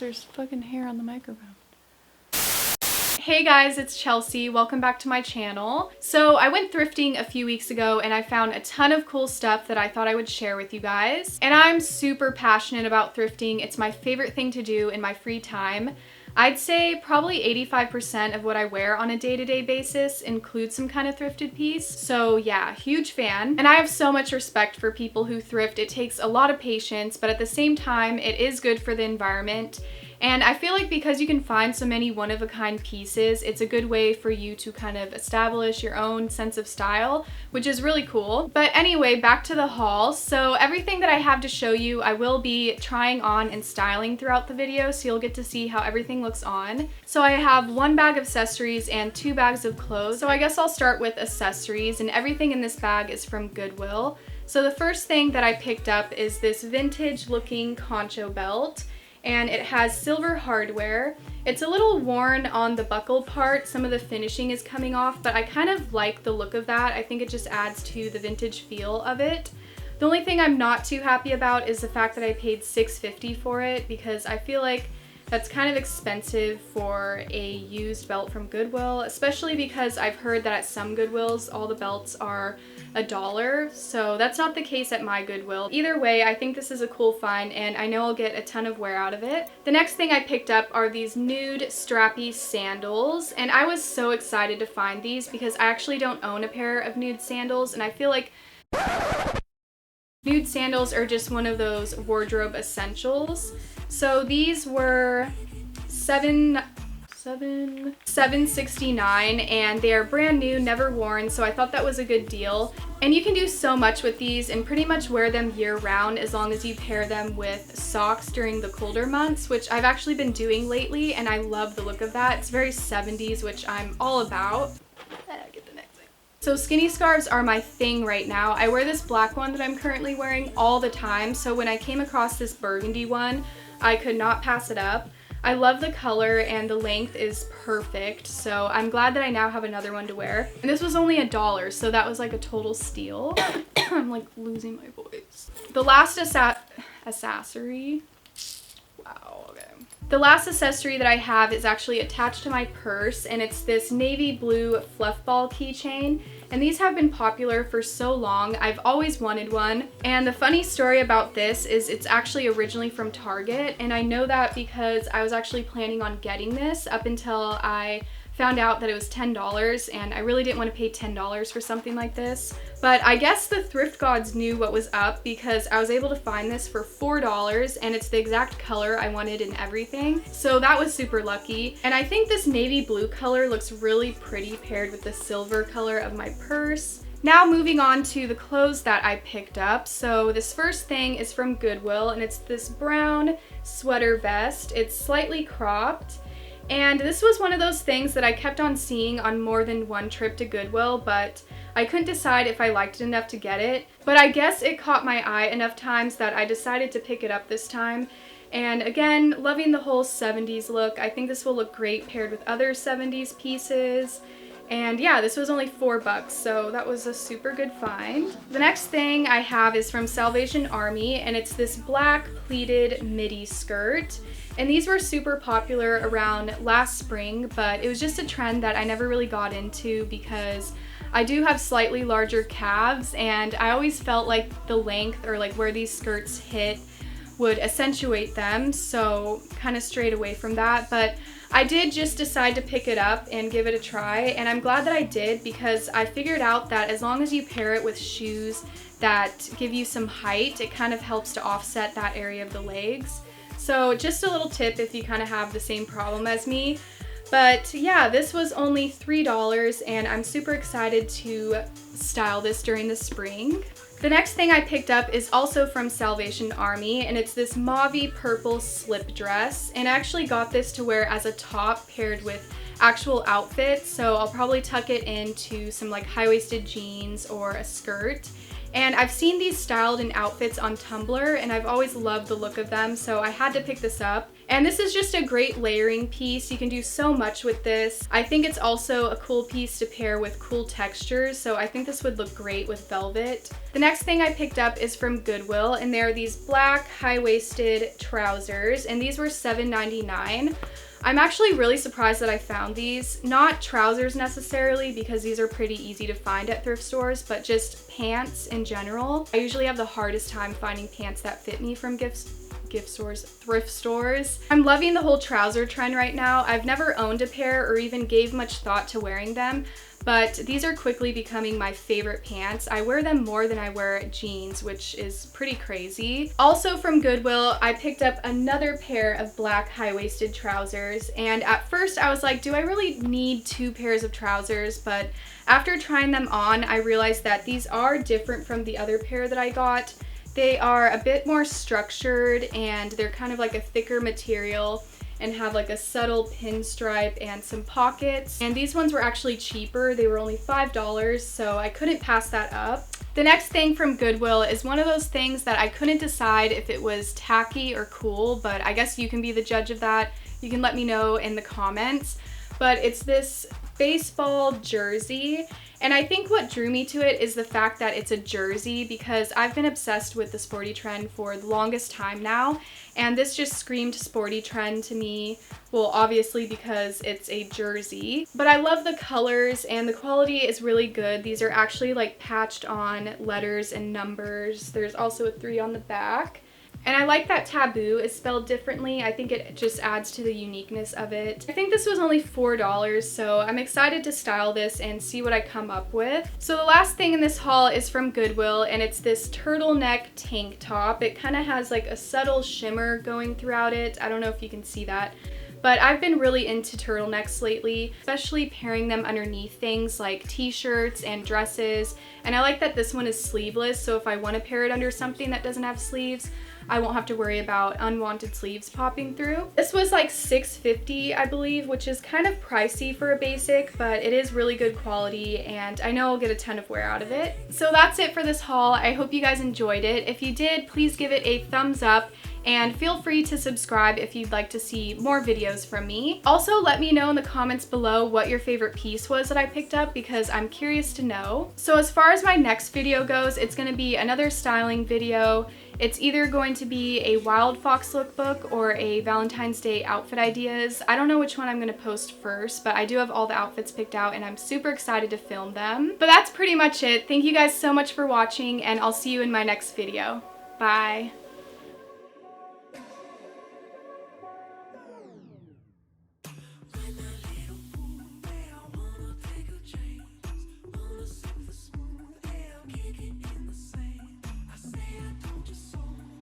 there's fucking hair on the microphone. Hey guys, it's Chelsea. Welcome back to my channel. So I went thrifting a few weeks ago and I found a ton of cool stuff that I thought I would share with you guys. And I'm super passionate about thrifting. It's my favorite thing to do in my free time. I'd say probably 85% of what I wear on a day-to-day basis includes some kind of thrifted piece. So yeah, huge fan. And I have so much respect for people who thrift. It takes a lot of patience, but at the same time, it is good for the environment. And I feel like because you can find so many one-of-a-kind pieces, it's a good way for you to kind of establish your own sense of style, which is really cool. But anyway, back to the haul. So everything that I have to show you, I will be trying on and styling throughout the video, so you'll get to see how everything looks on. So I have 1 bag of accessories and 2 bags of clothes. So I guess I'll start with accessories, and everything in this bag is from Goodwill. So the first thing that I picked up is this vintage-looking concho belt. And it has silver hardware. It's a little worn on the buckle part. Some of the finishing is coming off, but I kind of like the look of that. I think it just adds to the vintage feel of it. The only thing I'm not too happy about is the fact that I paid $6.50 for it, because I feel like that's kind of expensive for a used belt from Goodwill, especially because I've heard that at some Goodwills all the belts are $1, so that's not the case at my Goodwill. Either way, I think this is a cool find and I know I'll get a ton of wear out of it. The next thing I picked up are these nude strappy sandals, and I was so excited to find these because I actually don't own a pair of nude sandals, and I feel like nude sandals are just one of those wardrobe essentials. So these were $7.69 and they are brand new, never worn, so I thought that was a good deal. And you can do so much with these and pretty much wear them year round as long as you pair them with socks during the colder months, which I've actually been doing lately, and I love the look of that. It's very 70s, which I'm all about. So skinny scarves are my thing right now. I wear this black one that I'm currently wearing all the time, so when I came across this burgundy one, I could not pass it up. I love the color and the length is perfect, so I'm glad that I now have another one to wear. And this was only $1, so that was like a total steal. I'm like losing my voice. The last accessory. Wow, okay. The last accessory that I have is actually attached to my purse, and it's this navy blue fluff ball keychain. And these have been popular for so long. I've always wanted one. And the funny story about this is it's actually originally from Target, and I know that because I was actually planning on getting this up until I found out that it was $10, and I really didn't want to pay $10 for something like this. But I guess the thrift gods knew what was up, because I was able to find this for $4 and it's the exact color I wanted and everything. So that was super lucky. And I think this navy blue color looks really pretty paired with the silver color of my purse. Now moving on to the clothes that I picked up. So this first thing is from Goodwill, and it's this brown sweater vest. It's slightly cropped. And this was one of those things that I kept on seeing on more than one trip to Goodwill, but I couldn't decide if I liked it enough to get it. But I guess it caught my eye enough times that I decided to pick it up this time. And again, loving the whole 70s look. I think this will look great paired with other 70s pieces. And yeah, this was only $4, so that was a super good find. The next thing I have is from Salvation Army, and it's this black pleated midi skirt. And these were super popular around last spring, but it was just a trend that I never really got into because I do have slightly larger calves, and I always felt like the length or like where these skirts hit would accentuate them, so kind of strayed away from that. But I did just decide to pick it up and give it a try, and I'm glad that I did because I figured out that as long as you pair it with shoes that give you some height, it kind of helps to offset that area of the legs. So just a little tip if you kind of have the same problem as me. But yeah, this was only $3 and I'm super excited to style this during the spring. The next thing I picked up is also from Salvation Army, and it's this mauvey purple slip dress, and I actually got this to wear as a top paired with actual outfits, so I'll probably tuck it into some like high-waisted jeans or a skirt. And I've seen these styled in outfits on Tumblr, and I've always loved the look of them, so I had to pick this up. And this is just a great layering piece. You can do so much with this. I think it's also a cool piece to pair with cool textures, so I think this would look great with velvet. The next thing I picked up is from Goodwill, and they're these black high-waisted trousers, and these were $7.99. I'm actually really surprised that I found these. Not trousers necessarily, because these are pretty easy to find at thrift stores, but just pants in general. I usually have the hardest time finding pants that fit me from thrift stores. I'm loving the whole trouser trend right now. I've never owned a pair or even gave much thought to wearing them, but these are quickly becoming my favorite pants. I wear them more than I wear jeans, which is pretty crazy. Also from Goodwill, I picked up another pair of black high-waisted trousers, and at first I was like, do I really need two pairs of trousers? But after trying them on, I realized that these are different from the other pair that I got. They are a bit more structured, and they're kind of like a thicker material and have like a subtle pinstripe and some pockets. And these ones were actually cheaper. They were only $5, so I couldn't pass that up. The next thing from Goodwill is one of those things that I couldn't decide if it was tacky or cool, but I guess you can be the judge of that. You can let me know in the comments. But it's this baseball jersey, and I think what drew me to it is the fact that it's a jersey, because I've been obsessed with the sporty trend for the longest time now, and this just screamed sporty trend to me. Well, obviously because it's a jersey, but I love the colors and the quality is really good. These are actually like patched on letters and numbers. There's also a 3 on the back. And I like that taboo is spelled differently. I think it just adds to the uniqueness of it. I think this was only $4, so I'm excited to style this and see what I come up with. So the last thing in this haul is from Goodwill, and it's this turtleneck tank top. It kind of has like a subtle shimmer going throughout it. I don't know if you can see that. But I've been really into turtlenecks lately, especially pairing them underneath things like t-shirts and dresses. And I like that this one is sleeveless, so if I want to pair it under something that doesn't have sleeves, I won't have to worry about unwanted sleeves popping through. This was like $6.50, I believe, which is kind of pricey for a basic, but it is really good quality, and I know I'll get a ton of wear out of it. So that's it for this haul. I hope you guys enjoyed it. If you did, please give it a thumbs up, and feel free to subscribe if you'd like to see more videos from me. Also, let me know in the comments below what your favorite piece was that I picked up, because I'm curious to know. So as far as my next video goes, it's going to be another styling video. It's either going to be a Wild Fox lookbook or a Valentine's Day outfit ideas. I don't know which one I'm going to post first, but I do have all the outfits picked out and I'm super excited to film them. But that's pretty much it. Thank you guys so much for watching, and I'll see you in my next video. Bye!